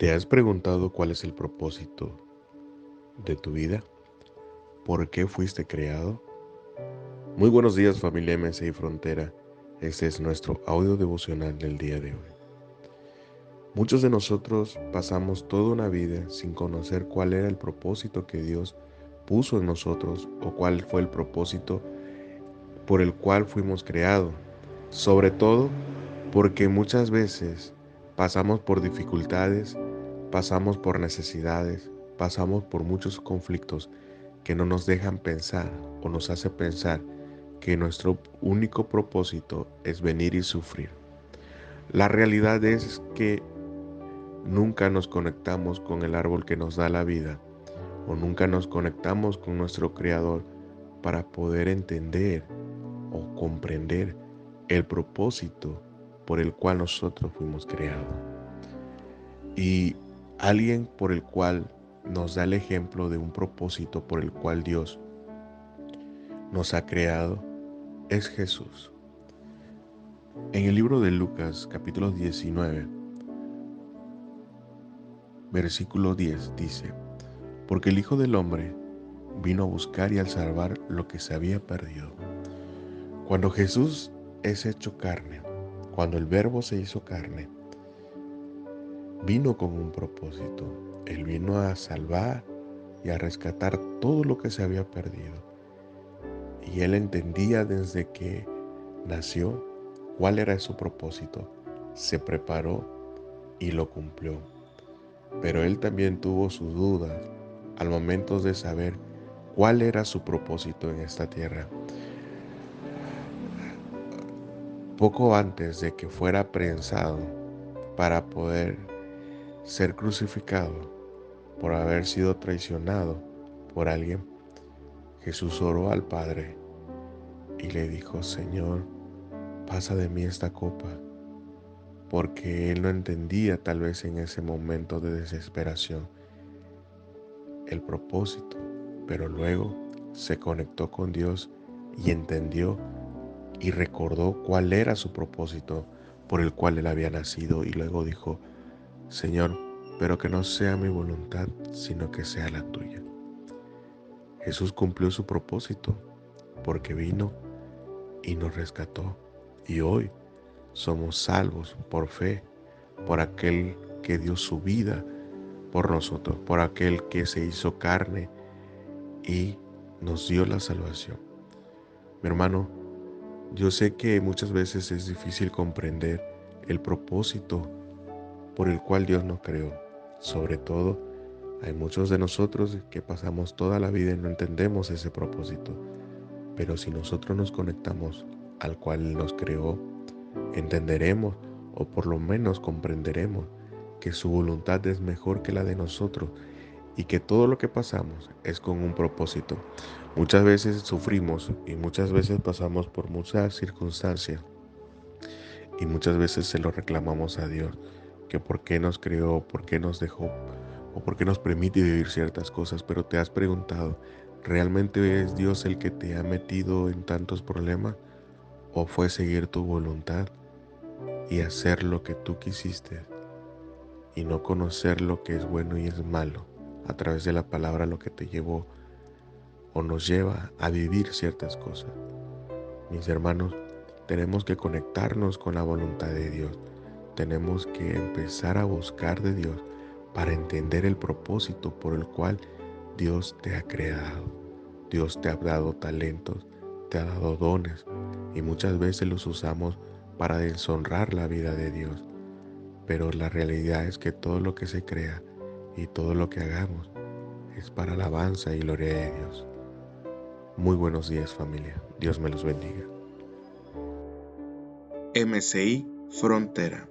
¿Te has preguntado cuál es el propósito de tu vida? ¿Por qué fuiste creado? Muy buenos días, familia MSI Frontera. Este es nuestro audio devocional del día de hoy. Muchos de nosotros pasamos toda una vida sin conocer cuál era el propósito que Dios puso en nosotros o cuál fue el propósito por el cual fuimos creados. Sobre todo porque muchas veces pasamos por dificultades, pasamos por necesidades, pasamos por muchos conflictos que no nos dejan pensar o nos hace pensar que nuestro único propósito es venir y sufrir. La realidad es que nunca nos conectamos con el árbol que nos da la vida o nunca nos conectamos con nuestro Creador para poder entender o comprender el propósito por el cual nosotros fuimos creados. Y alguien por el cual nos da el ejemplo de un propósito por el cual Dios nos ha creado es Jesús. En el libro de Lucas, capítulo 19, versículo 10 dice: porque el Hijo del Hombre vino a buscar y a salvar lo que se había perdido. Cuando Jesús es hecho carne, cuando el Verbo se hizo carne, vino con un propósito. Él vino a salvar y a rescatar todo lo que se había perdido. Y él entendía desde que nació cuál era su propósito. Se preparó y lo cumplió. Pero él también tuvo sus dudas al momento de saber cuál era su propósito en esta tierra. Poco antes de que fuera prensado para poder ser crucificado por haber sido traicionado por alguien, Jesús oró al Padre y le dijo: Señor, pasa de mí esta copa, porque él no entendía tal vez en ese momento de desesperación el propósito, pero luego se conectó con Dios y entendió y recordó cuál era su propósito por el cual él había nacido, y luego dijo: Señor, pero que no sea mi voluntad, sino que sea la tuya. Jesús cumplió su propósito porque vino y nos rescató, y hoy somos salvos por fe, por aquel que dio su vida por nosotros, por aquel que se hizo carne y nos dio la salvación. Mi hermano, yo sé que muchas veces es difícil comprender el propósito por el cual Dios nos creó. Sobre todo, hay muchos de nosotros que pasamos toda la vida y no entendemos ese propósito. Pero si nosotros nos conectamos al cual nos creó, entenderemos o por lo menos comprenderemos que su voluntad es mejor que la de nosotros y que todo lo que pasamos es con un propósito. Muchas veces sufrimos y muchas veces pasamos por muchas circunstancias y muchas veces se lo reclamamos a Dios, que por qué nos creó, por qué nos dejó o por qué nos permite vivir ciertas cosas. Pero te has preguntado, ¿realmente es Dios el que te ha metido en tantos problemas o fue seguir tu voluntad y hacer lo que tú quisiste y no conocer lo que es bueno y es malo a través de la palabra, lo que te llevó o nos lleva a vivir ciertas cosas? Mis hermanos, tenemos que conectarnos con la voluntad de Dios. Tenemos que empezar a buscar de Dios para entender el propósito por el cual Dios te ha creado. Dios te ha dado talentos, te ha dado dones y muchas veces los usamos para deshonrar la vida de Dios. Pero la realidad es que todo lo que se crea y todo lo que hagamos es para alabanza y gloria de Dios. Muy buenos días, familia. Dios me los bendiga. MCI Frontera.